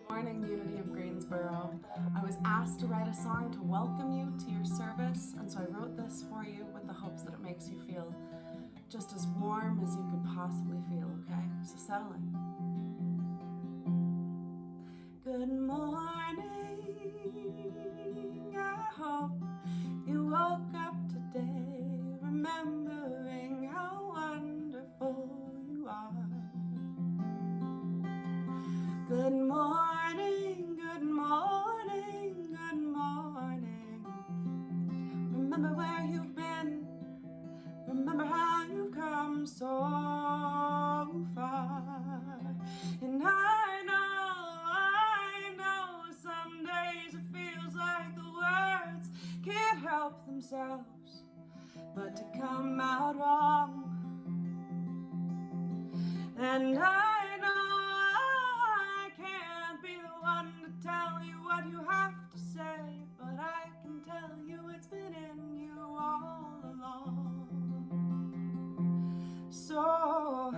Morning, Unity of Greensboro. I was asked to write a song to welcome you to your service, and so I wrote this for you with the hopes that it makes you feel just as warm as you could possibly feel, okay? So settle in. Good morning, I hope you woke up today remembering how wonderful you are. Good morning, good morning, good morning. Remember where you've been, remember how you've come so far. And I know, some days it feels like the words can't help themselves but to come out wrong. And I know I can't be the one to tell you what you have to say, but I can tell you it's been in you all along. So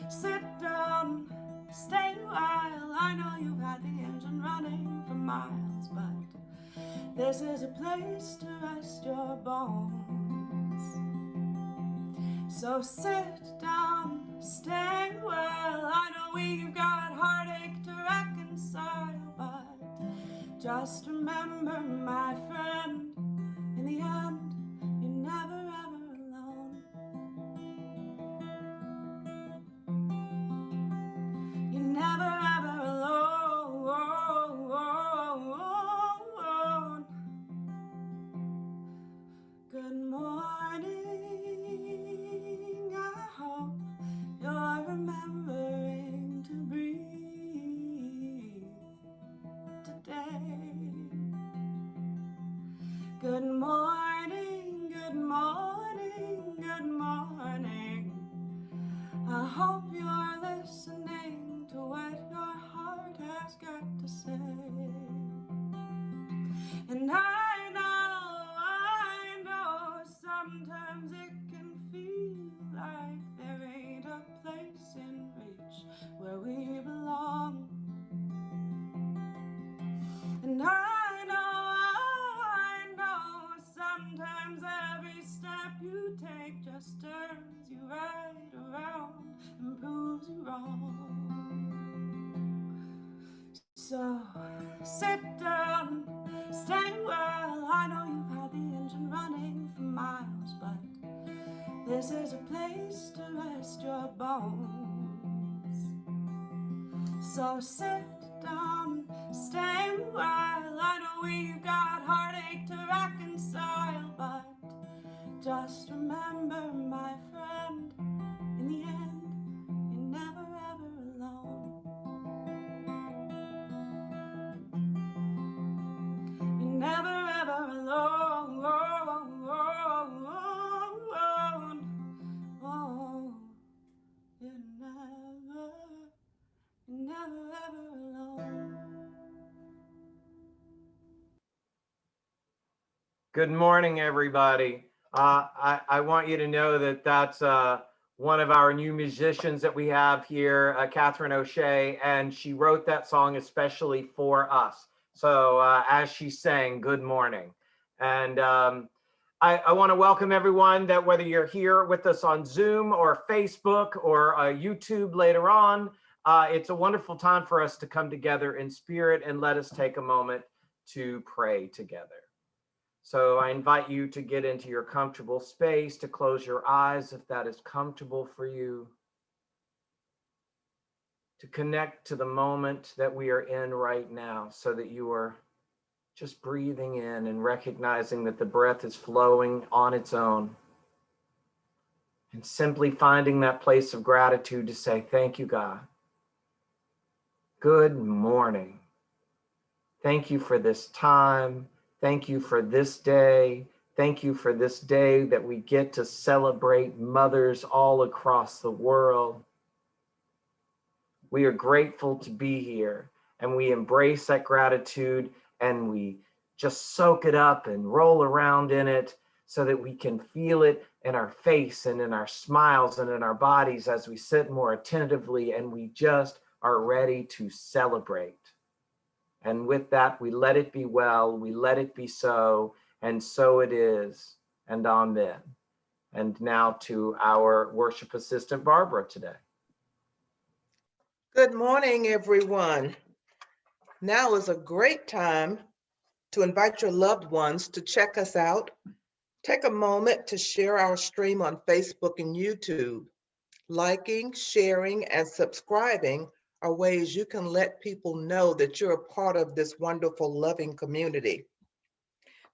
sit down, stay a while. I know you've had the engine running for miles, but this is a place to rest your bones. So sit down, stay well. I know we've got heartache to reconcile, but just remember, my friend, in the end, you're never ever alone. You're never ever alone. Good morning, I hope you're remembering to breathe today. Good morning, good morning, good morning. I hope you're listening to what your heart has got to say. And I know, sometimes it can feel like there ain't a place in reach where we belong. And I know, sometimes every step you take just turns you right around and proves you wrong. So sit down, stay well. I know you've had the engine running for miles, but this is a place to rest your bones. So sit down, stay well. I know we've got heartache to reconcile, but just remember, my friend, in the end, you're never ever alone. You're never ever alone. Oh, you're never ever alone. Good morning, everybody. I want you to know that that's one of our new musicians that we have here, Kathryn O'Shea, and she wrote that song especially for us. So as she sang, good morning. And I want to welcome everyone, that whether you're here with us on Zoom or Facebook or YouTube later on, it's a wonderful time for us to come together in spirit, and let us take a moment to pray together. So I invite you to get into your comfortable space, to close your eyes if that is comfortable for you, to connect to the moment that we are in right now, so that you are just breathing in and recognizing that the breath is flowing on its own, and simply finding that place of gratitude to say, thank you, God. Good morning. Thank you for this time. Thank you for this day. Thank you for this day that we get to celebrate mothers all across the world. We are grateful to be here, and we embrace that gratitude, and we just soak it up and roll around in it so that we can feel it in our face and in our smiles and in our bodies as we sit more attentively, and we just are ready to celebrate. And with that, we let it be well, we let it be so, and so it is, and amen. And now to our worship assistant, Barbara, today. Good morning, everyone. Now is a great time to invite your loved ones to check us out. Take a moment to share our stream on Facebook and YouTube. Liking, sharing, and subscribing are ways you can let people know that you're a part of this wonderful, loving community.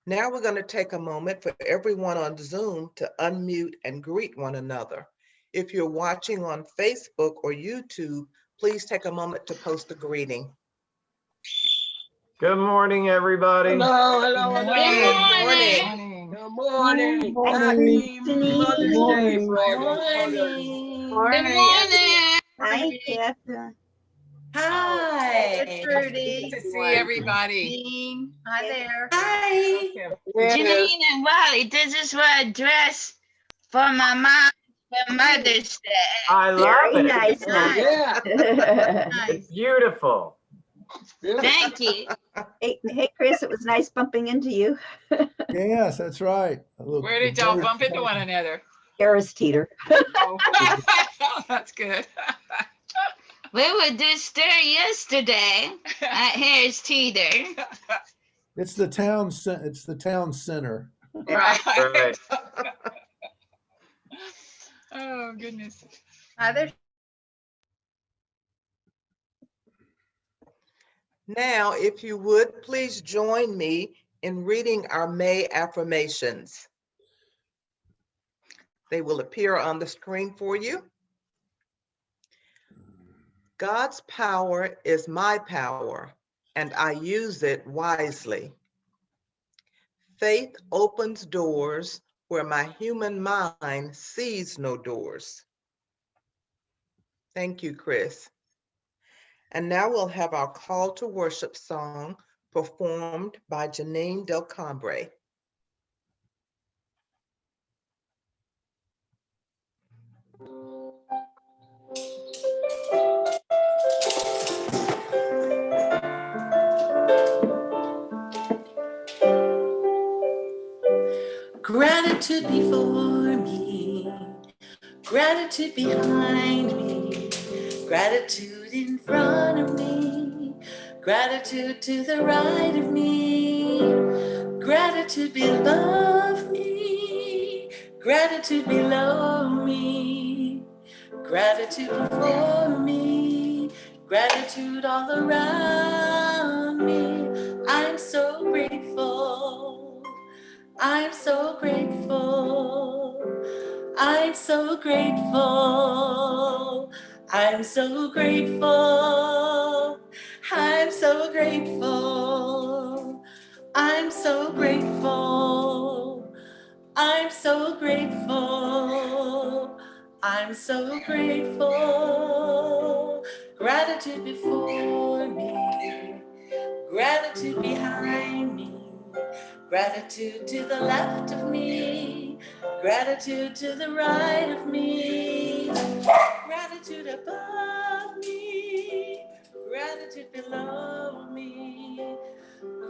Now we're going to take a moment for everyone on Zoom to unmute and greet one another. If you're watching on Facebook or YouTube, please take a moment to post a greeting. Good morning, everybody. Hello, hello, Good hello. morning. Good morning. Good morning. Happy Good Mother's Day morning. for all those mothers. Good morning. Hi, Kathryn. Hi. Trudy. Good to see everybody. Jeannine. Hi there. Hi. Jeannine and Wally, this is what I dress for my mom for Mother's Day. I love Very it. nice. Yeah. It's Nice. beautiful. Thank you. Hey, Chris, it was nice bumping into you. Yes, that's right. Where did y'all bump into one another? Harris Teeter. Oh, that's good. We were just there yesterday at Harris Teeter. It's the town. It's the town center. Right. Right. Oh, goodness. Now, if you would, please join me in reading our May affirmations. They will appear on the screen for you. God's power is my power, and I use it wisely. Faith opens doors where my human mind sees no doors. Thank you, Chris. And now we'll have our call to worship song performed by Jeannine Delcambre. Gratitude before me, gratitude behind me, gratitude in front of me, gratitude to the right of me, gratitude above me, gratitude below me, gratitude before me, gratitude all around me. I'm so grateful. I'm so grateful. I'm so grateful. I'm so grateful. I'm so grateful. I'm so grateful. I'm so grateful. I'm so grateful. Gratitude before me, gratitude behind me, gratitude to the left of me, gratitude to the right of me, gratitude above me, gratitude below me,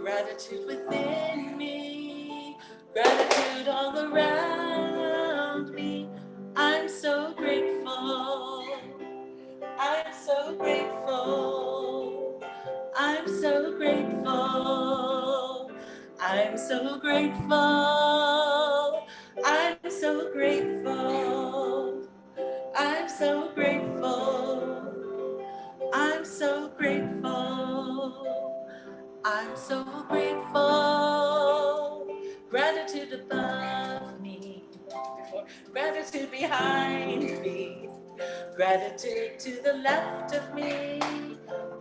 gratitude within me, gratitude all around me. I'm so grateful. I'm so grateful. I'm so grateful. I'm so grateful. I'm so grateful. I'm so grateful. I'm so grateful. I'm so grateful. Gratitude above me, gratitude behind me, gratitude to the left of me,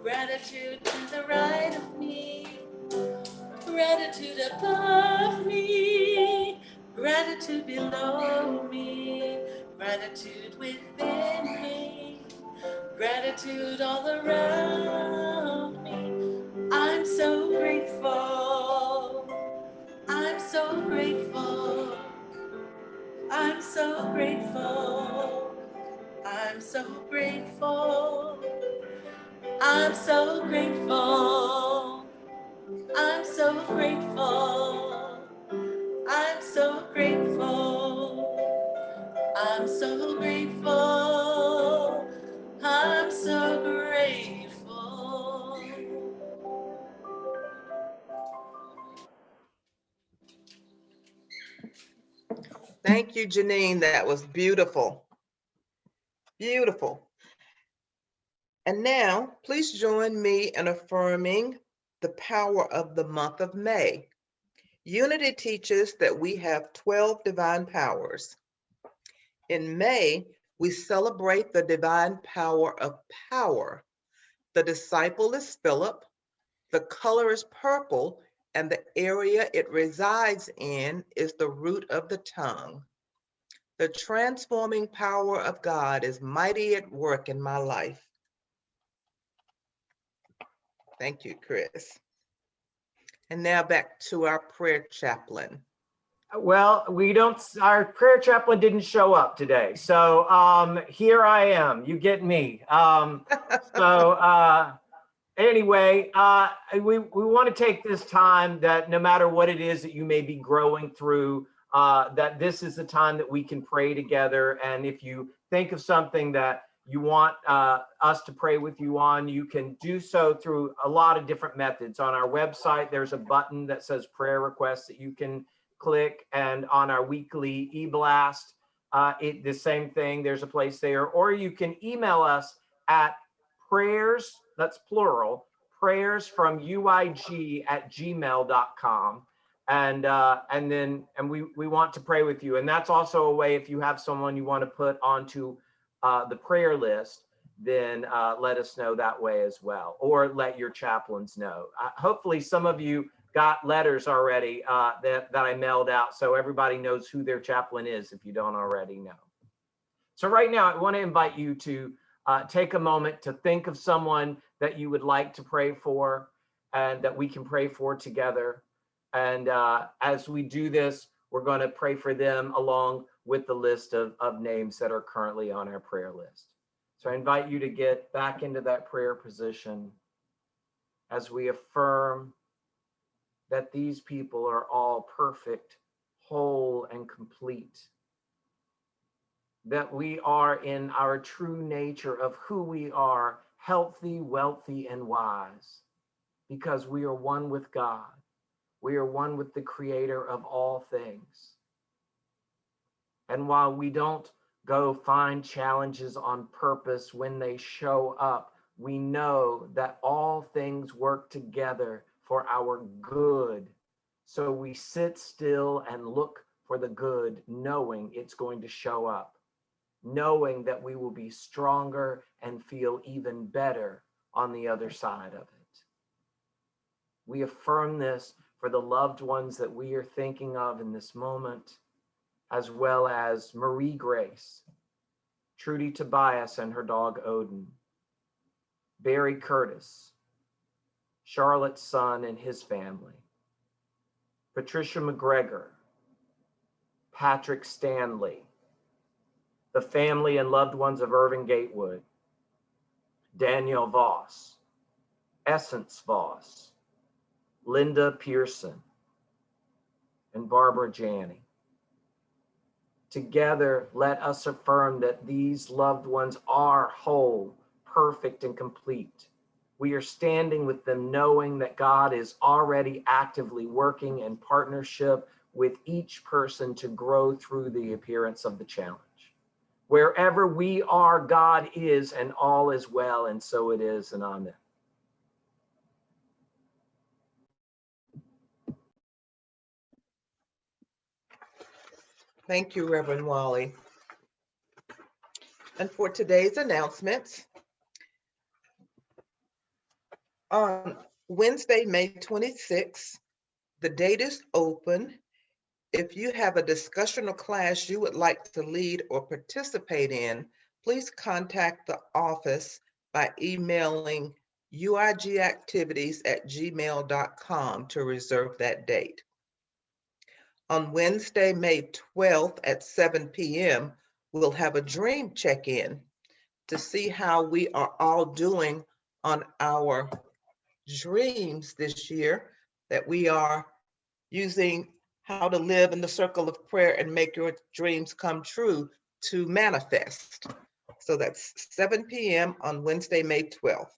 gratitude to the right of me, gratitude above me, gratitude below me, gratitude within me, gratitude all around me. I'm so grateful. I'm so grateful. I'm so grateful. I'm so grateful. I'm so grateful. I'm so grateful. I'm so grateful. I'm so grateful. I'm so grateful. Thank you, Jeannine. That was beautiful. Beautiful. And now, please join me in affirming the power of the month of May. Unity teaches that we have 12 divine powers. In May, we celebrate the divine power of power. The disciple is Philip, the color is purple, and the area it resides in is the root of the tongue. The transforming power of God is mighty at work in my life. Thank you, Chris. And now back to our prayer chaplain. Well, our prayer chaplain didn't show up today. So here I am. You get me. Anyway, we want to take this time that no matter what it is that you may be growing through, that this is the time that we can pray together. And if you think of something that you want us to pray with you on, you can do so through a lot of different methods. On our website, there's a button that says prayer requests that you can click, and on our weekly e-blast, the same thing, there's a place there. Or you can email us at prayers, that's plural, prayersfromuig@gmail.com. And we want to pray with you. And that's also a way, if you have someone you want to put onto the prayer list, then let us know that way as well, or let your chaplains know. Hopefully some of you got letters already that I mailed out, so everybody knows who their chaplain is if you don't already know. So right now, I want to invite you to take a moment to think of someone that you would like to pray for and that we can pray for together. And as we do this, we're going to pray for them along with the list of names that are currently on our prayer list. So I invite you to get back into that prayer position as we affirm that these people are all perfect, whole, and complete. That we are in our true nature of who we are, healthy, wealthy, and wise, because we are one with God. We are one with the Creator of all things. And while we don't go find challenges on purpose when they show up, we know that all things work together for our good. So we sit still and look for the good, knowing it's going to show up, knowing that we will be stronger and feel even better on the other side of it. We affirm this for the loved ones that we are thinking of in this moment, as well as Marie Grace, Trudy Tobias and her dog Odin, Barry Curtis, Charlotte's son and his family, Patricia McGregor, Patrick Stanley, the family and loved ones of Irving Gatewood, Danielle Voss, Essence Voss, Linda Pearson, and Barbara Janney. Together, let us affirm that these loved ones are whole, perfect, and complete. We are standing with them knowing that God is already actively working in partnership with each person to grow through the appearance of the challenge. Wherever we are, God is, and all is well, and so it is, and amen. Thank you, Reverend Wally. And for today's announcements, on Wednesday, May 26th, the date is open. If you have a discussion or class you would like to lead or participate in, please contact the office by emailing uigactivities@gmail.com to reserve that date. On Wednesday, May 12th at 7 p.m., we'll have a dream check-in to see how we are all doing on our dreams this year. that we are using how to live in the circle of prayer and make your dreams come true to manifest. So that's 7 p.m. on Wednesday, May 12th.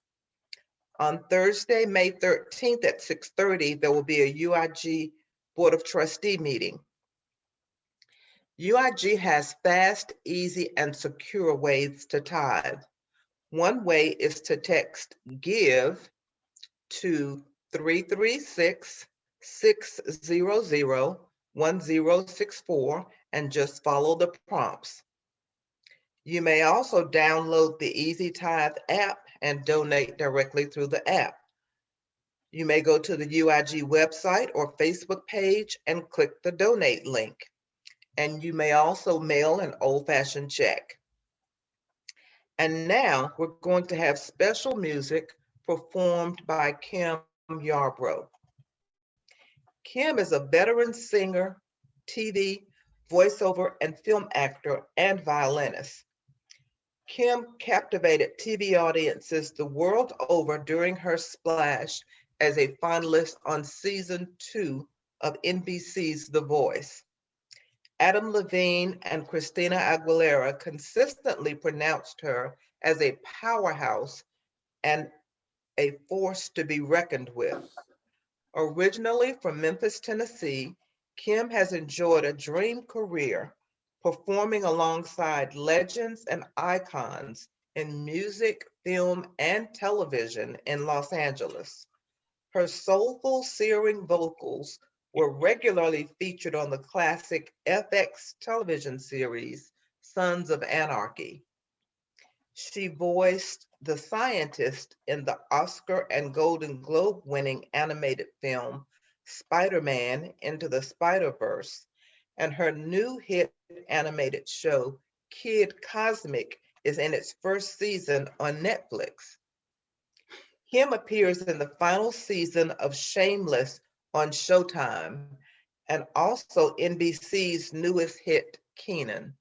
On Thursday, May 13th at 6:30, there will be a UIG Board of Trustee meeting. UIG has fast, easy, and secure ways to tithe. One way is to text GIVE to 336-600-1064 and just follow the prompts. You may also download the Easy Tithe app and donate directly through the app. You may go to the UIG website or Facebook page and click the donate link. And you may also mail an old-fashioned check. And now we're going to have special music performed by Kim Yarbrough. Kim is a veteran singer, TV, voiceover, and film actor and violinist. Kim captivated TV audiences the world over during her splash as a finalist on season 2 of NBC's The Voice. Adam Levine and Christina Aguilera consistently pronounced her as a powerhouse and a force to be reckoned with. Originally from Memphis, Tennessee, Kim has enjoyed a dream career performing alongside legends and icons in music, film, and television in Los Angeles. Her soulful, searing vocals were regularly featured on the classic FX television series, Sons of Anarchy. She voiced the scientist in the Oscar and Golden Globe winning animated film, Spider-Man Into the Spider-Verse, and her new hit animated show, Kid Cosmic, is in its first season on Netflix. Kim appears in the final season of Shameless on Showtime and also NBC's newest hit, Kenan.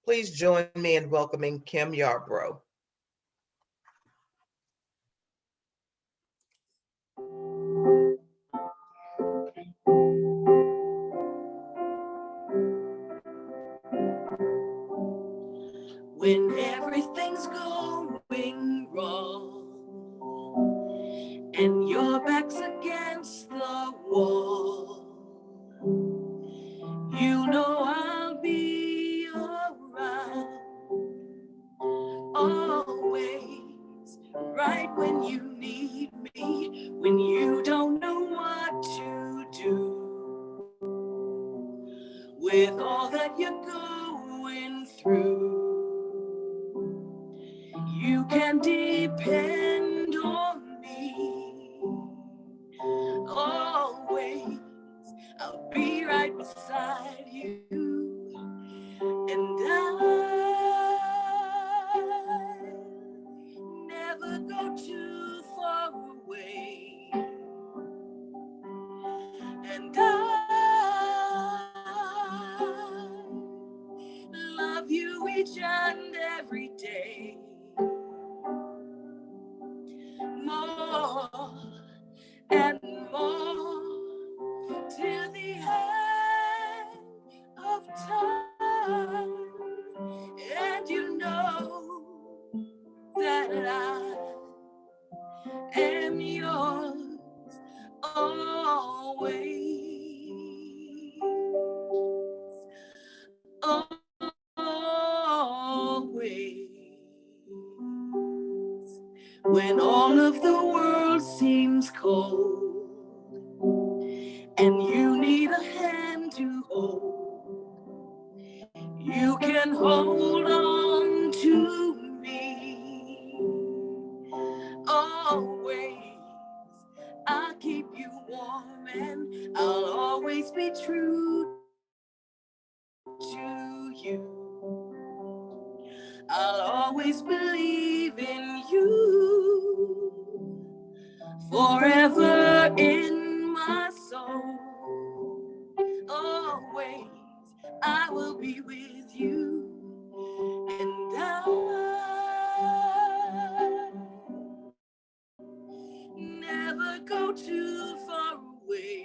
Please join me in welcoming Kim Yarbrough. When everything's going wrong and your back's against the wall, you know I'll be around, always, right when you need me, when you don't know what to do. With all that you're going through, you can depend on me. Always, I'll be right beside you. And I'll never go too far away. And I love you each and every day. More and more till the end of time. And you know that I am yours always. Always. When all of the world seems cold and you need a hand to hold, you can hold on to me. Always, I'll keep you warm and I'll always be true to you. I'll always believe in you, forever in my soul. Always, I will be with you, and I never go too far away.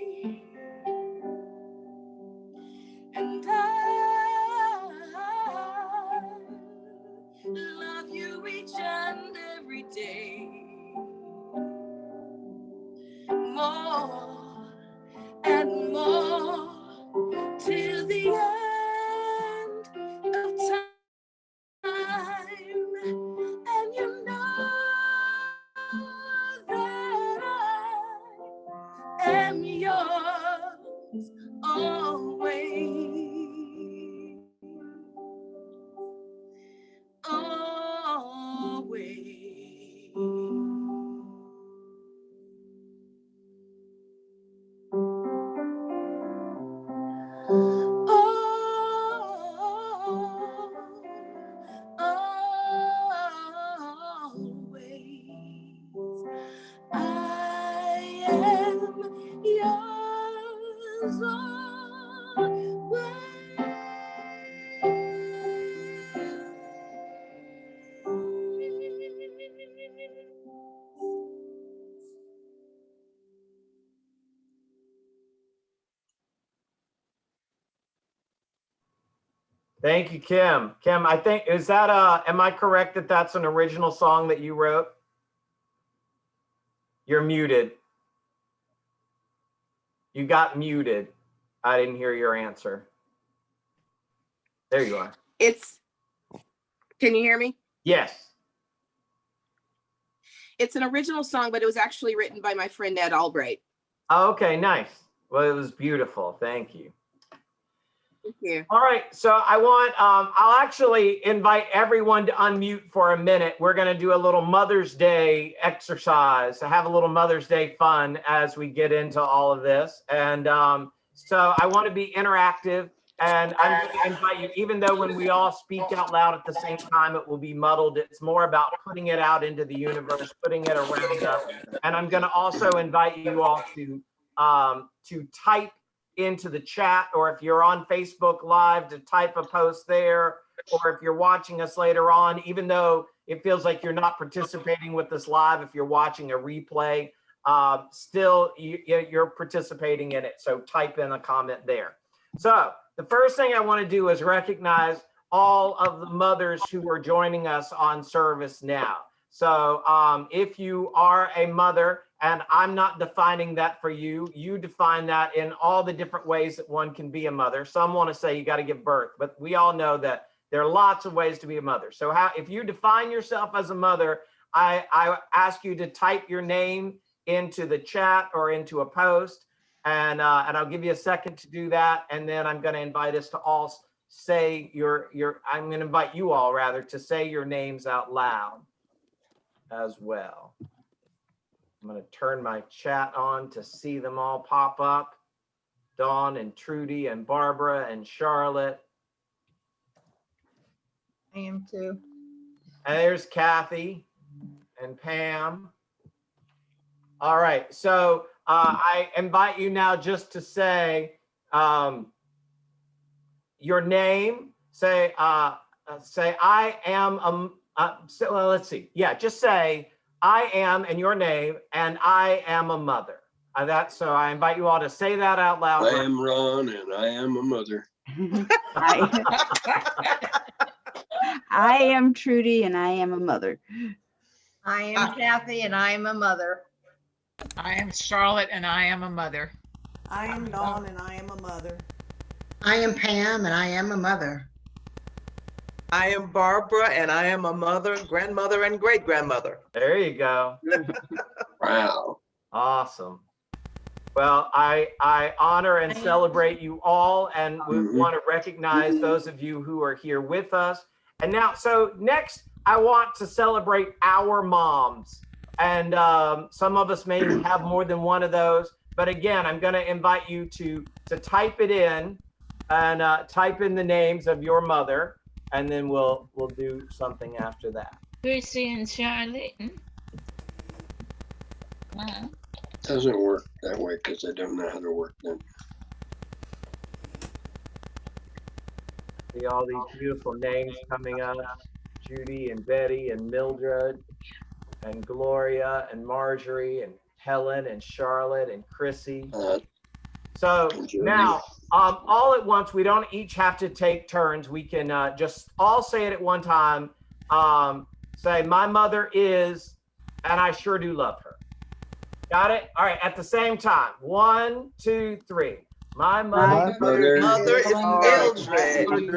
Thank you, Kim. Kim, I think, is that, am I correct that that's an original song that you wrote? You're muted. You got muted. I didn't hear your answer. There you are. Can you hear me? Yes. It's an original song, but it was actually written by my friend Ed Albright. Oh, okay, nice. Well, it was beautiful. Thank you. Thank you. All right, so I want, I'll actually invite everyone to unmute for a minute. We're gonna do a little Mother's Day exercise, to have a little Mother's Day fun as we get into all of this. And so I want to be interactive, and I'm gonna invite you, even though when we all speak out loud at the same time, it will be muddled. It's more about putting it out into the universe, putting it around us. And I'm gonna also invite you all to type into the chat, or if you're on Facebook Live, to type a post there, or if you're watching us later on, even though it feels like you're not participating with us live, if you're watching a replay, still you're participating in it. So type in a comment there. So the first thing I want to do is recognize all of the mothers who are joining us on service now. So if you are a mother, and I'm not defining that for you, you define that in all the different ways that one can be a mother. Some want to say you got to give birth, but we all know that there are lots of ways to be a mother. So if you define yourself as a mother, I ask you to type your name into the chat or into a post, and I'll give you a second to do that. And then I'm going to invite us to all say I'm going to invite you all rather to say your names out loud as well. I'm going to turn my chat on to see them all pop up. Dawn and Trudy and Barbara and Charlotte. I am too. And there's Kathy and Pam. All right, so I invite you now just to say your name. Say I am well, let's see. Yeah, just say I am and your name, and I am a mother. So I invite you all to say that out loud. I am Ron, and I am a mother. I am Trudy and I am a mother. I am Kathy and I am a mother. I am Charlotte and I am a mother. I am Dawn and I am a mother. I am Pam and I am a mother. I am Barbara, and I am a mother, grandmother, and great-grandmother. There you go. Wow. Awesome. Well, I honor and celebrate you all, and we want to recognize those of you who are here with us. And now, so next, I want to celebrate our moms. And some of us may have more than one of those. But again, I'm going to invite you to type it in and type in the names of your mother. And then we'll do something after that. Chrissy and Charlotte. Doesn't work that way because I don't know how to work them. See all these beautiful names coming up. Judy and Betty and Mildred and Gloria and Marjorie and Helen and Charlotte and Chrissy. So now, all at once, we don't each have to take turns. We can just all say it at one time. Say, my mother is, and I sure do love her. Got it? All right, at the same time. 1, 2, 3. My mother is Mildred.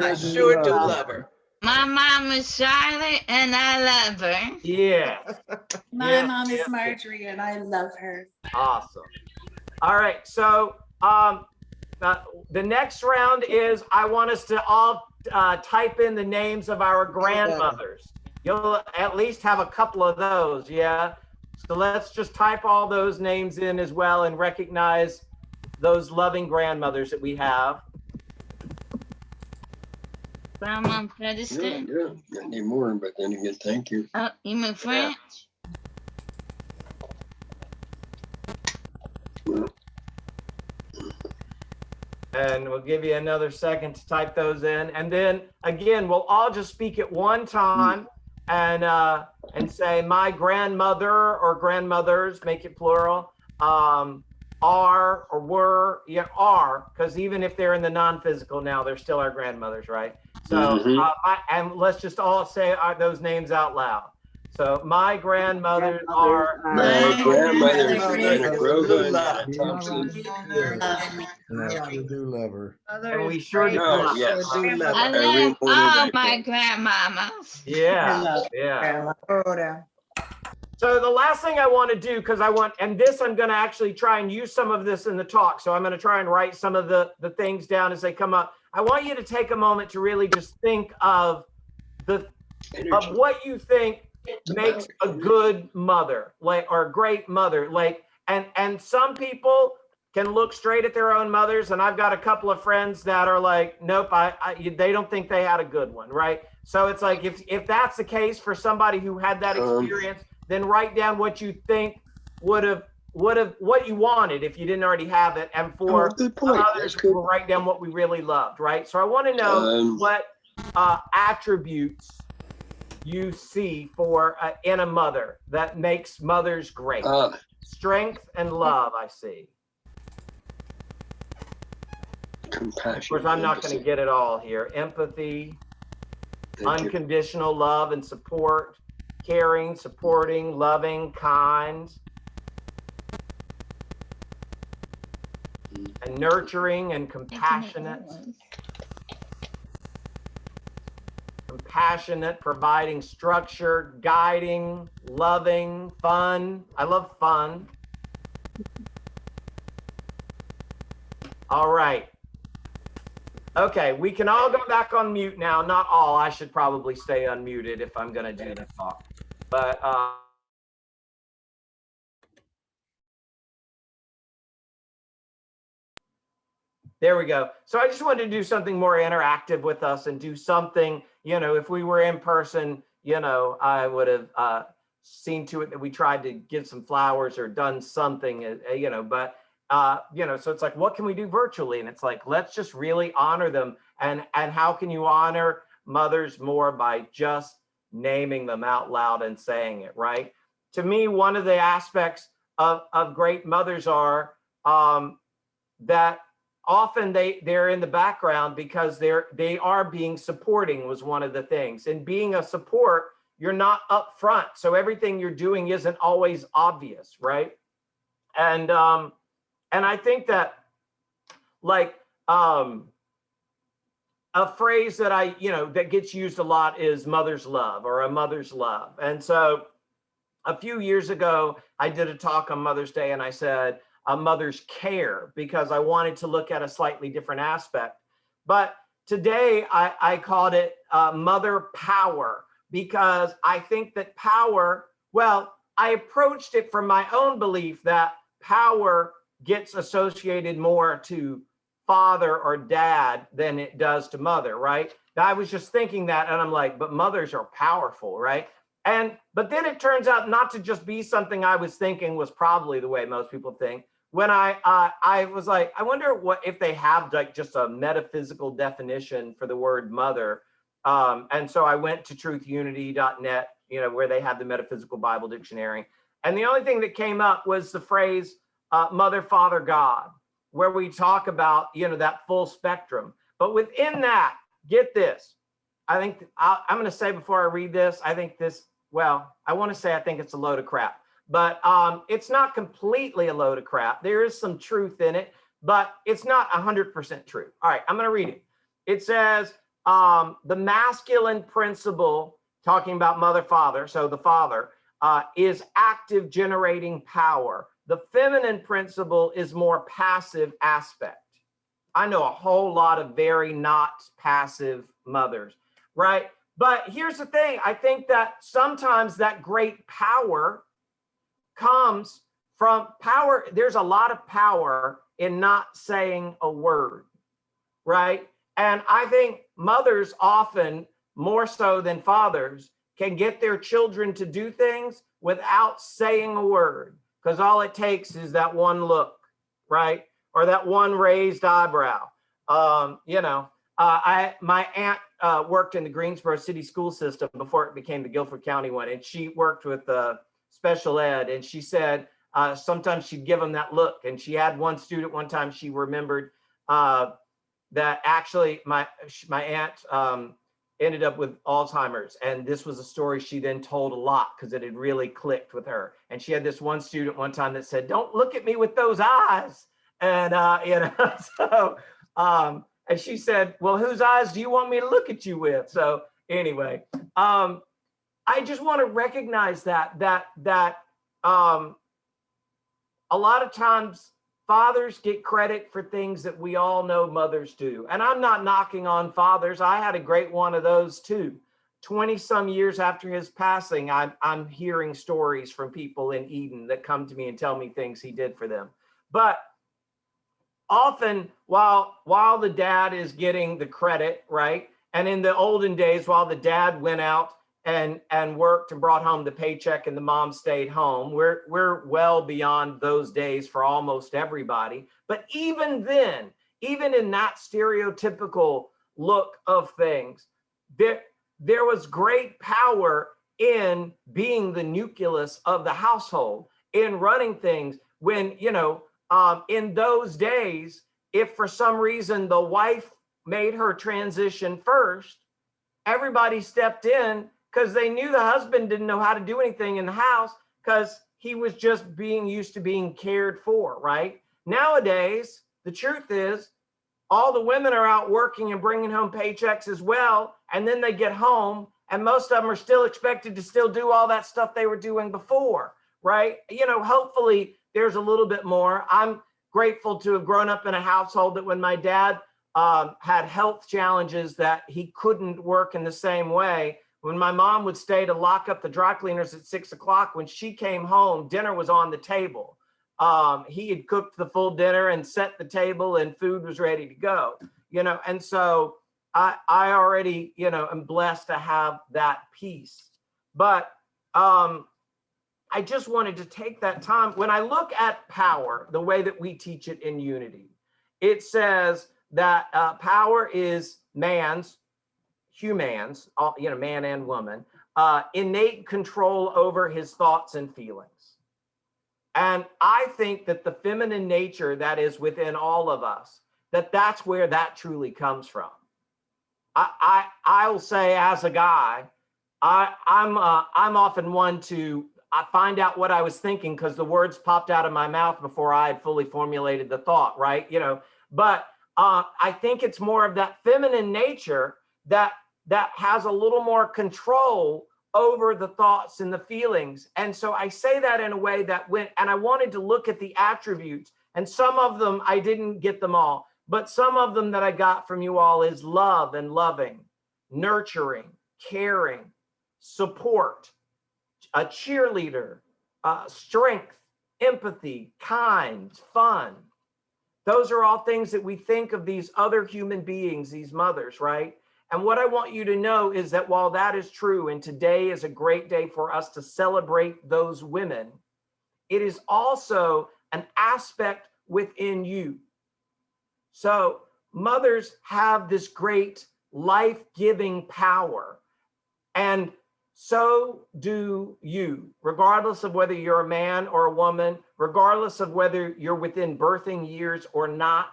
I sure do love her. My mom is Charlotte and I love her. Yeah. My mom is Marjorie and I love her. Awesome. All right, so The next round is I want us to all type in the names of our grandmothers. You'll at least have a couple of those, yeah? So let's just type all those names in as well and recognize those loving grandmothers that we have. Grandma Yeah, Featherston. yeah. I need more, but then again, thank you. Oh, you mean French? And we'll give you another second to type those in. And then again, we'll all just speak at one time and say my grandmother or grandmothers, make it plural, are or were, yeah, are, because even if they're in the non-physical now, they're still our grandmothers, right? So, and let's just all say those names out loud. So my grandmothers are. My grandmother's grandmother Anna is Grova and Lula. Anna Thompson. And I sure do love her. And we sure do. Oh, yes. Do love I her. Every love morning all I my can. grandmamas. Yeah, yeah. So the last thing I want to do, because I want, and this I'm going to actually try and use some of this in the talk. So I'm going to try and write some of the things down as they come up. I want you to take a moment to really just think of what you think makes a good mother, like, or a great mother. Like, and some people can look straight at their own mothers, and I've got a couple of friends that are like, nope, they don't think they had a good one, right? So it's like, if that's the case for somebody who had that experience, then write down what you think would have what you wanted if you didn't already have it, and for good point. others, we'll write down what we really loved, right? So I want to know what attributes you see for in a mother that makes mothers great. Strength and love, I see. Compassion. Of course, I'm not going to get it all here. Empathy, unconditional love and support, caring, supporting, loving, kind, and nurturing and compassionate. Compassionate, providing structure, guiding, loving, fun. I love fun. All right. Okay, we can all go back on mute now. Not all. I should probably stay unmuted if I'm going to do the talk. But there we go. So I just wanted to do something more interactive with us and do something, you know, if we were in person, you know, I would have seen to it that we tried to give some flowers or done something, you know, but, you know, so it's like, what can we do virtually? And it's like, let's just really honor them. And how can you honor mothers more by just naming them out loud and saying it, right? To me, one of the aspects of great mothers are that often they're in the background because they are being supporting was one of the things. And being a support, you're not up front. So everything you're doing isn't always obvious, right? And I think that like a phrase that that gets used a lot is mother's love or a mother's love. And so a few years ago, I did a talk on Mother's Day and I said, a mother's care, because I wanted to look at a slightly different aspect. But today I called it mother power, because I think that power, well, I approached it from my own belief that power gets associated more to father or dad than it does to mother, right? I was just thinking that, and I'm like, but mothers are powerful, right? But then it turns out not to just be something I was thinking was probably the way most people think. When I was like, I wonder what if they have like just a metaphysical definition for the word mother. And so I went to truthunity.net, you know, where they have the Metaphysical Bible Dictionary. And the only thing that came up was the phrase mother, father, God, where we talk about, you know, that full spectrum. But within that, get this. I think I'm going to say before I read this, I think this, well, I want to say I think it's a load of crap. But it's not completely a load of crap. There is some truth in it, but it's not 100% true. All right, I'm going to read it. It says, the masculine principle, talking about mother, father, so the father, is active, generating power. The feminine principle is more passive aspect. I know a whole lot of very not passive mothers, right? But here's the thing. I think that sometimes that great power comes from power. There's a lot of power in not saying a word, right? And I think mothers often, more so than fathers, can get their children to do things without saying a word, because all it takes is that one look, right? Or that one raised eyebrow. My aunt worked in the Greensboro city school system before it became the Guilford County one, and she worked with special ed, and she said sometimes she'd give them that look. And she had one student one time, she remembered that actually my aunt ended up with Alzheimer's, and this was a story she then told a lot because it had really clicked with her. And she had this one student one time that said, "Don't look at me with those eyes." And and she said, "Well, whose eyes do you want me to look at you with?" So anyway, I just want to recognize that a lot of times fathers get credit for things that we all know mothers do. And I'm not knocking on fathers. I had a great one of those too. 20 some years after his passing, I'm hearing stories from people in Eden that come to me and tell me things he did for them. But often while the dad is getting the credit, right? And in the olden days, while the dad went out and worked and brought home the paycheck and the mom stayed home, we're well beyond those days for almost everybody. But even then, even in that stereotypical look of things, there was great power in being the nucleus of the household, in running things. When, in those days, if for some reason the wife made her transition first, everybody stepped in because they knew the husband didn't know how to do anything in the house because he was just being used to being cared for, right? Nowadays, the truth is all the women are out working and bringing home paychecks as well. And then they get home and most of them are still expected to still do all that stuff they were doing before, right? Hopefully there's a little bit more. I'm grateful to have grown up in a household that when my dad had health challenges that he couldn't work in the same way, when my mom would stay to lock up the dry cleaners at 6 o'clock, when she came home, dinner was on the table. He had cooked the full dinner and set the table and food was ready to go, and so I already, am blessed to have that peace. But I just wanted to take that time. When I look at power, the way that we teach it in Unity, it says that power is humans, man and woman, innate control over his thoughts and feelings. And I think that the feminine nature that is within all of us, that's where that truly comes from. I'll say as a guy, I'm often one to find out what I was thinking because the words popped out of my mouth before I had fully formulated the thought, right? But I think it's more of that feminine nature that has a little more control over the thoughts and the feelings. And so I say that in a way that and I wanted to look at the attributes, and some of them, I didn't get them all, but some of them that I got from you all is love and loving, nurturing, caring, support, a cheerleader, strength, empathy, kind, fun. Those are all things that we think of these other human beings, these mothers, right? And what I want you to know is that while that is true, and today is a great day for us to celebrate those women, it is also an aspect within you. So mothers have this great life-giving power, and so do you, regardless of whether you're a man or a woman, regardless of whether you're within birthing years or not.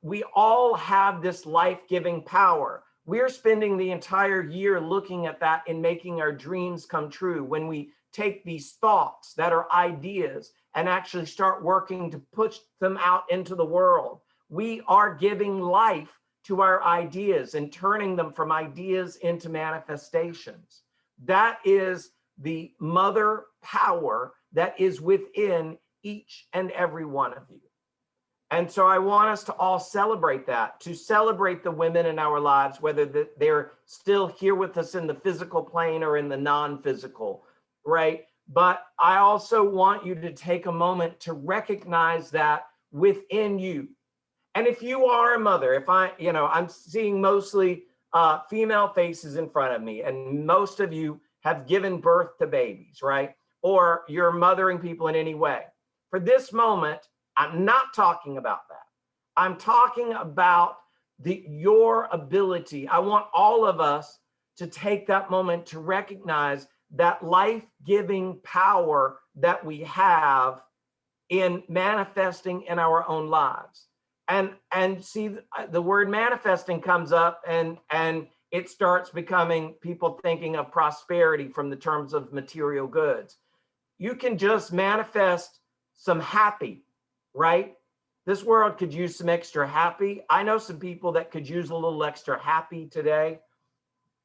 We all have this life-giving power. We're spending the entire year looking at that and making our dreams come true when we take these thoughts that are ideas and actually start working to push them out into the world. We are giving life to our ideas and turning them from ideas into manifestations. That is the mother power that is within each and every one of you. And so I want us to all celebrate that, to celebrate the women in our lives, whether they're still here with us in the physical plane or in the non-physical, right? But I also want you to take a moment to recognize that within you. And if you are a mother, if I'm seeing mostly female faces in front of me, and most of you have given birth to babies, right? Or you're mothering people in any way. For this moment, I'm not talking about that. I'm talking about your ability. I want all of us to take that moment to recognize that life-giving power that we have in manifesting in our own lives. And see, the word manifesting comes up, and it starts becoming people thinking of prosperity from the terms of material goods. You can just manifest some happy, right? This world could use some extra happy. I know some people that could use a little extra happy today.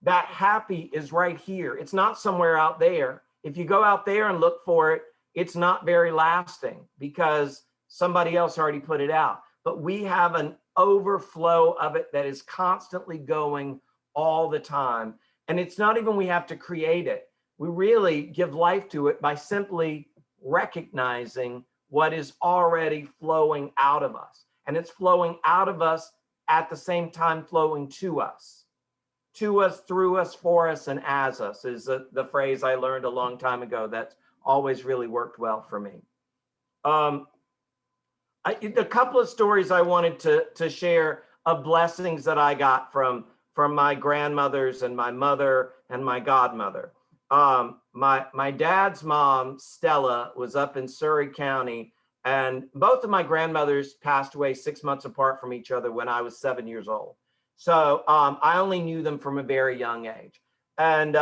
That happy is right here. It's not somewhere out there. If you go out there and look for it, it's not very lasting because somebody else already put it out. But we have an overflow of it that is constantly going all the time. And it's not even we have to create it. We really give life to it by simply recognizing what is already flowing out of us. And it's flowing out of us at the same time flowing to us, through us, for us, and as us is the phrase I learned a long time ago that's always really worked well for me. A couple of stories I wanted to share of blessings that I got from my grandmothers and my mother and my godmother. My dad's mom, Stella, was up in Surrey County, and both of my grandmothers passed away 6 months apart from each other when I was 7 years old. So I only knew them from a very young age. And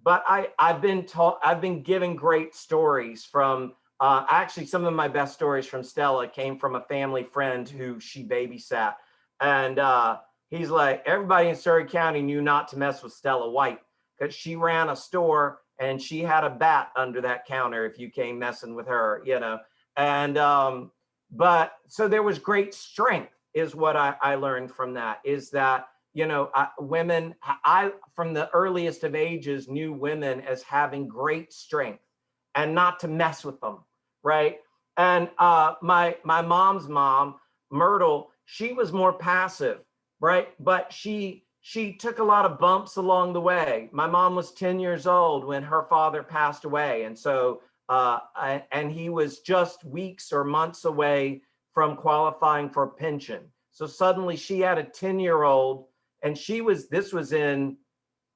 but I've been given great stories from actually some of my best stories from Stella came from a family friend who she babysat. And he's like, everybody in Surrey County knew not to mess with Stella White because she ran a store and she had a bat under that counter if you came messing with her, you know. And but so there was great strength is what I learned from that, is that, you know, women, I from the earliest of ages knew women as having great strength and not to mess with them, right? And my mom's mom, Myrtle, she was more passive, right? But she took a lot of bumps along the way. My mom was 10 years old when her father passed away. And so, and he was just weeks or months away from qualifying for a pension. So suddenly she had a 10-year-old, and this was in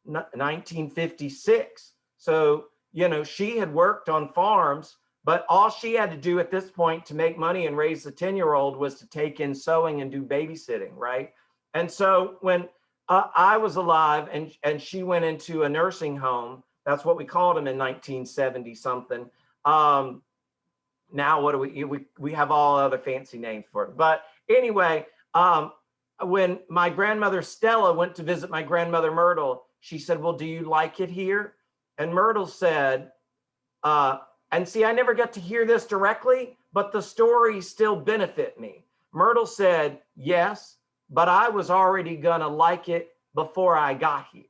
1956. So, you know, she had worked on farms, but all she had to do at this point to make money and raise the 10-year-old was to take in sewing and do babysitting, right? And so when I was alive and she went into a nursing home, that's what we called them in 1970 something. Now what do we have all other fancy names for it. But anyway, when my grandmother Stella went to visit my grandmother Myrtle, she said, well, do you like it here? And Myrtle said, and see, I never got to hear this directly, but the stories still benefit me. Myrtle said, yes, but I was already gonna like it before I got here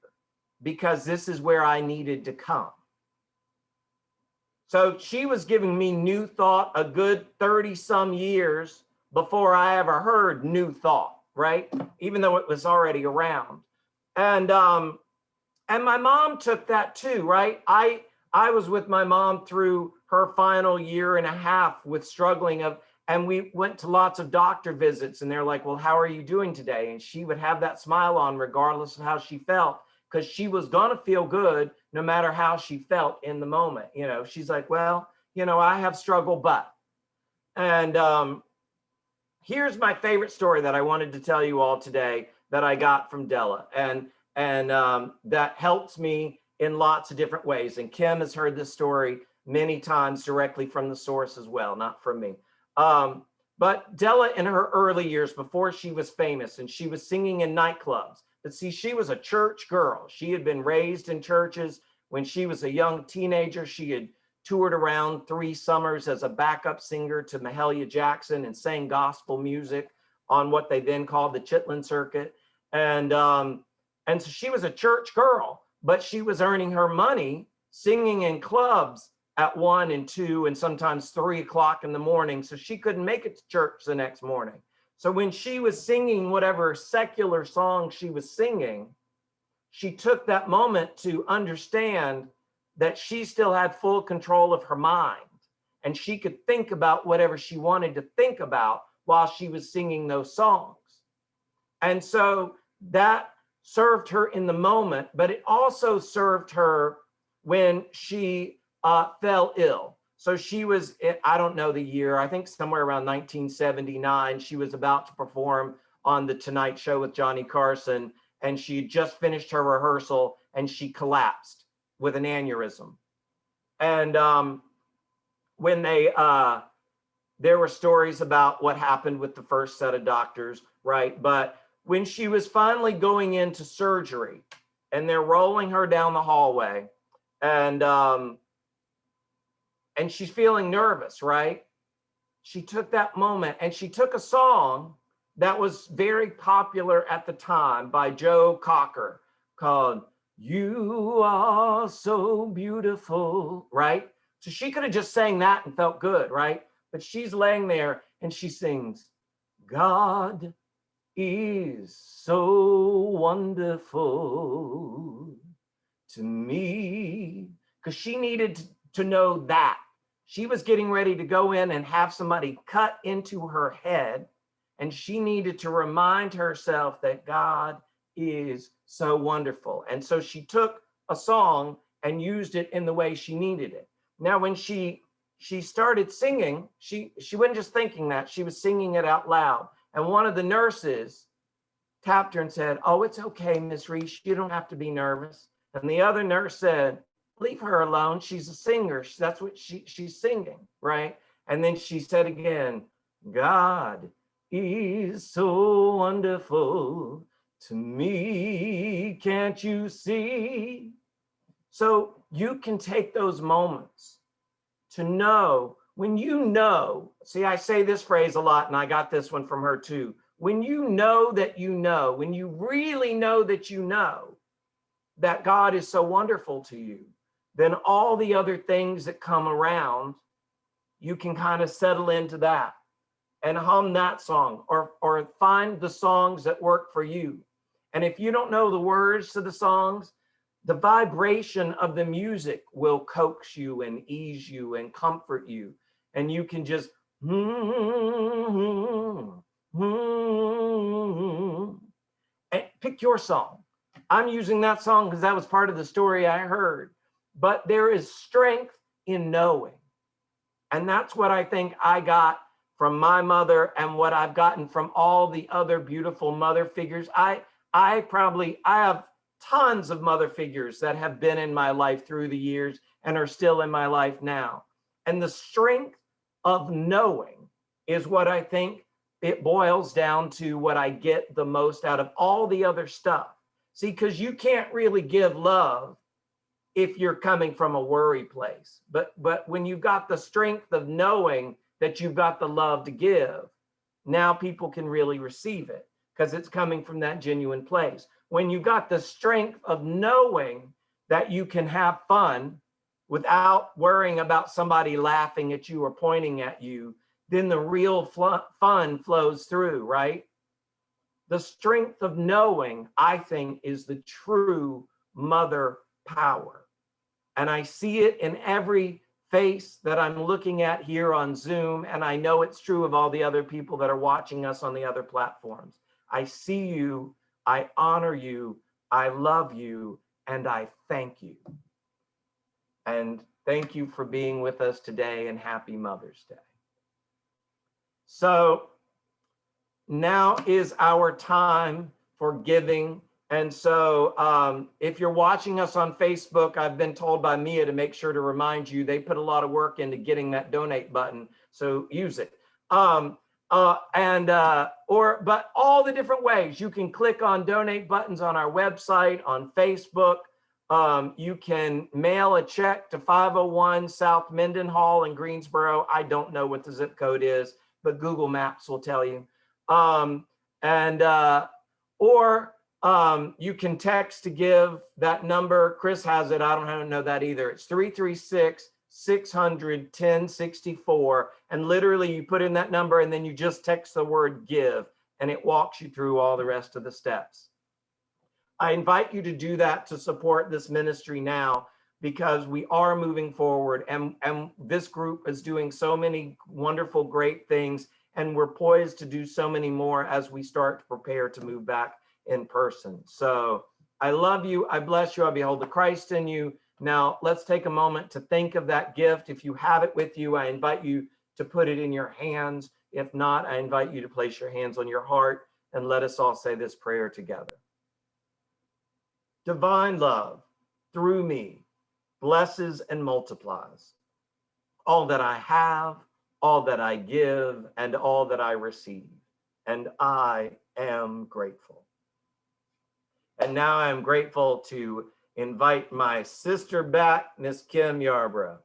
because this is where I needed to come. So she was giving me new thought a good 30 some years before I ever heard new thought, right? Even though it was already around. And my mom took that too, right? I was with my mom through her final year and a half with struggling and we went to lots of doctor visits and they're like, well, how are you doing today? And she would have that smile on regardless of how she felt, because she was gonna feel good no matter how she felt in the moment. You know, she's like, well, you know, I have struggle, but. And here's my favorite story that I wanted to tell you all today that I got from Della. And that helps me in lots of different ways. And Kim has heard this story many times directly from the source as well, not from me. But Della in her early years before she was famous and she was singing in nightclubs, but see, she was a church girl. She had been raised in churches. When she was a young teenager, she had toured around 3 summers as a backup singer to Mahalia Jackson and sang gospel music on what they then called the Chitlin circuit. And so she was a church girl, but she was earning her money singing in clubs at 1 and 2 and sometimes 3 o'clock in the morning. So she couldn't make it to church the next morning. So when she was singing whatever secular song she was singing, she took that moment to understand that she still had full control of her mind and she could think about whatever she wanted to think about while she was singing those songs. And so that served her in the moment, but it also served her when she fell ill. So she was, I don't know the year, I think somewhere around 1979, she was about to perform on The Tonight Show with Johnny Carson, and she had just finished her rehearsal and she collapsed with an aneurysm. And when there were stories about what happened with the first set of doctors, right? But when she was finally going into surgery and they're rolling her down the hallway and she's feeling nervous, right? She took that moment and she took a song that was very popular at the time by Joe Cocker called "You Are So Beautiful," right? So she could have just sang that and felt good, right? But she's laying there and she sings, "God is so wonderful to me," because she needed to know that. She was getting ready to go in and have somebody cut into her head, and she needed to remind herself that God is so wonderful. And so she took a song and used it in the way she needed it. Now, when she started singing, she wasn't just thinking that, she was singing it out loud. And one of the nurses tapped her and said, "Oh, it's okay, Miss Reese, you don't have to be nervous." And the other nurse said, "Leave her alone. She's a singer. That's what she's singing," right? And then she said again, "God is so wonderful to me. Can't you see?" So you can take those moments to know, when you know, see, I say this phrase a lot, and I got this one from her too. When you know that you know, when you really know that you know that God is so wonderful to you, then all the other things that come around, you can kind of settle into that and hum that song or find the songs that work for you. And if you don't know the words to the songs, the vibration of the music will coax you and ease you and comfort you. And you can just, and pick your song. I'm using that song because that was part of the story I heard. But there is strength in knowing. And that's what I think I got from my mother and what I've gotten from all the other beautiful mother figures. I have tons of mother figures that have been in my life through the years and are still in my life now. And the strength of knowing is what I think it boils down to, what I get the most out of all the other stuff. See, because you can't really give love if you're coming from a worry place. But when you've got the strength of knowing that you've got the love to give, now people can really receive it because it's coming from that genuine place. When you got the strength of knowing that you can have fun without worrying about somebody laughing at you or pointing at you, then the real fun flows through, right? The strength of knowing, I think, is the true mother power. And I see it in every face that I'm looking at here on Zoom, and I know it's true of all the other people that are watching us on the other platforms. I see you, I honor you, I love you, and I thank you. And thank you for being with us today, and happy Mother's Day. So now is our time for giving. And so if you're watching us on Facebook, I've been told by Mia to make sure to remind you, they put a lot of work into getting that donate button, so use it. But all the different ways you can click on donate buttons on our website, on Facebook, You can mail a check to 501 South Mendenhall in Greensboro. I don't know what the zip code is, but Google Maps will tell you. Or you can text to give. That number. Chris has it. I don't know that either. It's 336-600-1064. And literally you put in that number and then you just text the word give, and it walks you through all the rest of the steps. I invite you to do that to support this ministry now, because we are moving forward, and this group is doing so many wonderful, great things, and we're poised to do so many more as we start to prepare to move back in person. So I love you. I bless you. I behold the Christ in you. Now let's take a moment to think of that gift. If you have it with you, I invite you to put it in your hands. If not, I invite you to place your hands on your heart, and let us all say this prayer together. Divine love, through me, blesses and multiplies all that I have, all that I give, and all that I receive. And I am grateful. And now I'm grateful to invite my sister back, Miss Kim Yarbrough.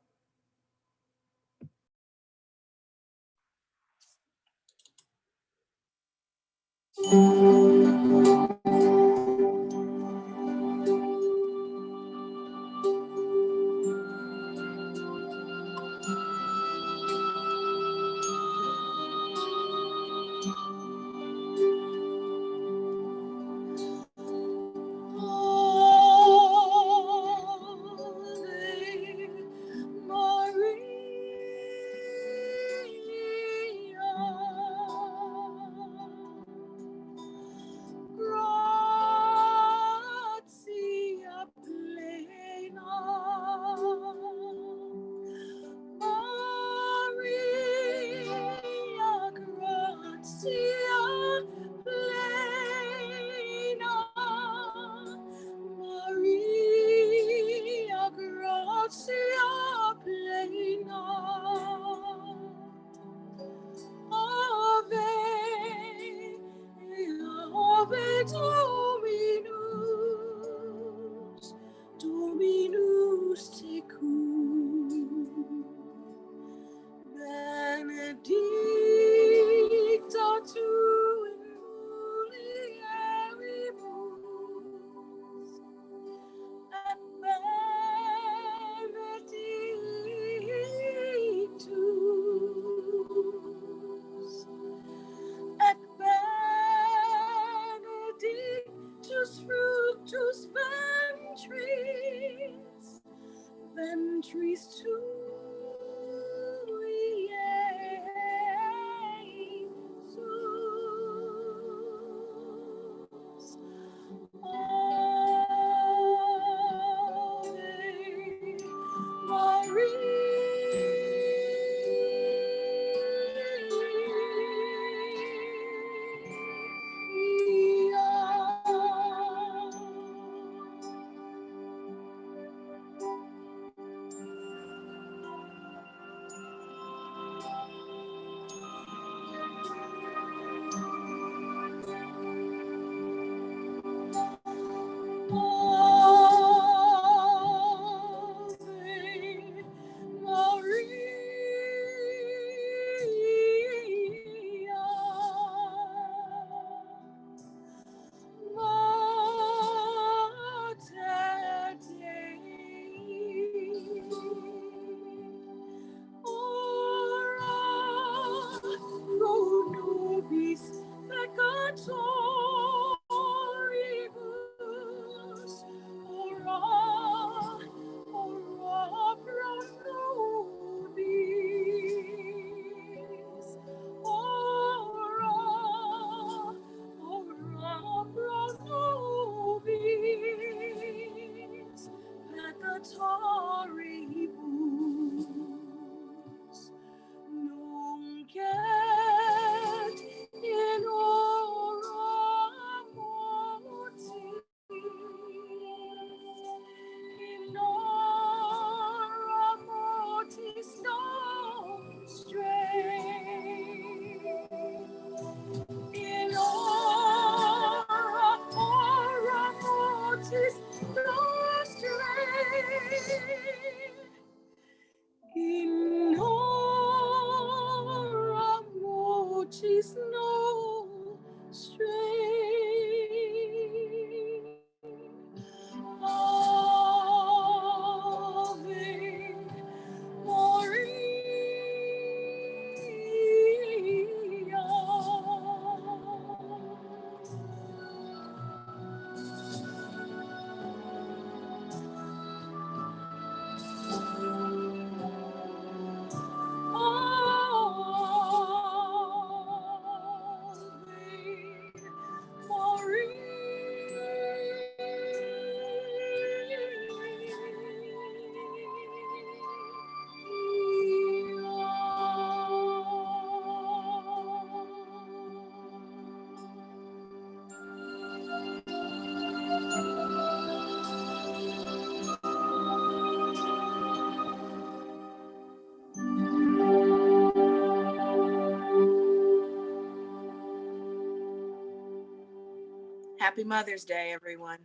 Happy Mother's Day, everyone.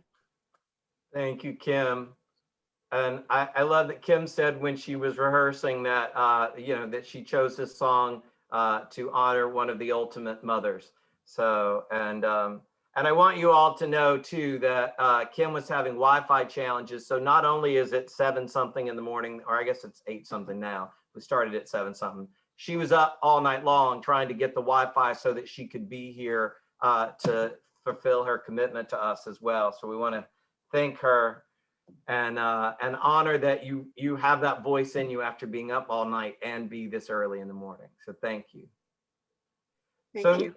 Thank you, Kim. And I love that Kim said when she was rehearsing that, that she chose this song to honor one of the ultimate mothers. So, and I want you all to know too that Kim was having Wi-Fi challenges. So not only is it 7 something in the morning, or I guess it's 8 something now. We started at 7 something. She was up all night long trying to get the Wi-Fi so that she could be here to fulfill her commitment to us as well. So we want to thank her and honor that you have that voice in you after being up all night and be this early in the morning. So thank you. Thank you.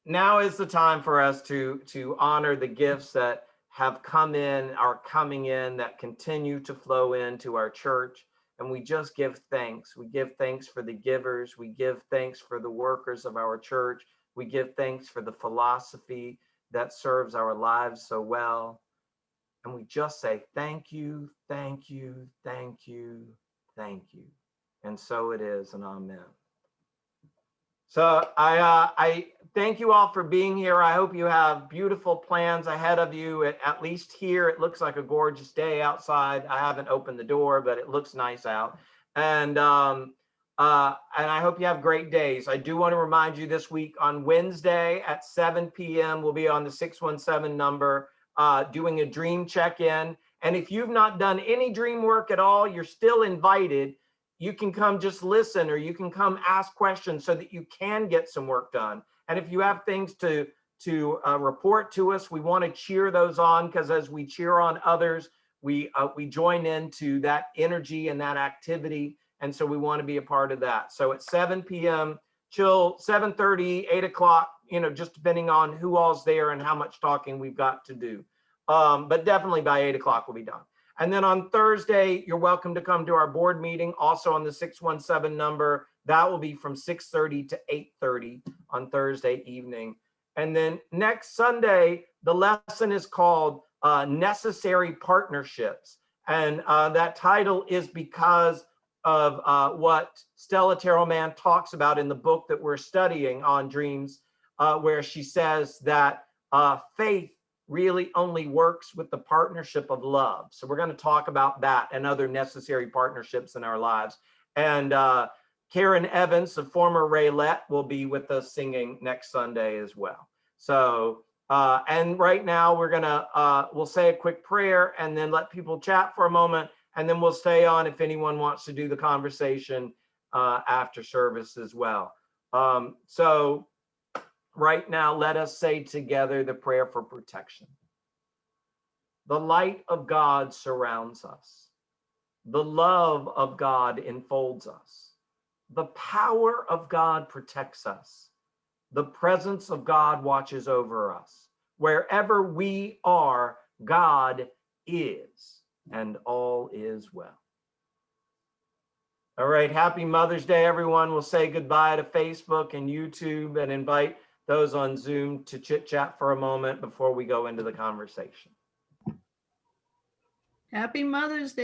Now is the time for us to honor the gifts that have come in, are coming in, that continue to flow into our church. And we just give thanks. We give thanks for the givers. We give thanks for the workers of our church. We give thanks for the philosophy that serves our lives so well. And we just say, thank you, thank you, thank you, thank you. And so it is, and amen. So I thank you all for being here. I hope you have beautiful plans ahead of you. At least here, it looks like a gorgeous day outside. I haven't opened the door, but it looks nice out. And I hope you have great days. I do want to remind you this week on Wednesday at 7 p.m. we'll be on the 617 number doing a dream check-in. And if you've not done any dream work at all, you're still invited. You can come just listen, or you can come ask questions so that you can get some work done. And if you have things to report to us, we want to cheer those on, because as we cheer on others, we join into that energy and that activity. And so we want to be a part of that. So at 7 p.m. till 7:30, 8 o'clock, just depending on who all's there and how much talking we've got to do. But definitely by 8 o'clock we'll be done. And then on Thursday, you're welcome to come to our board meeting, also on the 617 number. That will be from 6:30 to 8:30 on Thursday evening. And then next Sunday, the lesson is called Necessary Partnerships. And that title is because of what Stella Terrell-Mann talks about in the book that we're studying on dreams, where she says that faith really only works with the partnership of love. So we're going to talk about that and other necessary partnerships in our lives. And Karen Evans, the former Raylette, will be with us singing next Sunday as well. So, and right now we'll say a quick prayer and then let people chat for a moment. And then we'll stay on if anyone wants to do the conversation after service as well. So right now, let us say together the prayer for protection. The light of God surrounds us. The love of God enfolds us. The power of God protects us. The presence of God watches over us. Wherever we are, God is, and all is well. All right, happy Mother's Day, everyone. We'll say goodbye to Facebook and YouTube and invite those on Zoom to chit chat for a moment before we go into the conversation. Happy Mother's Day.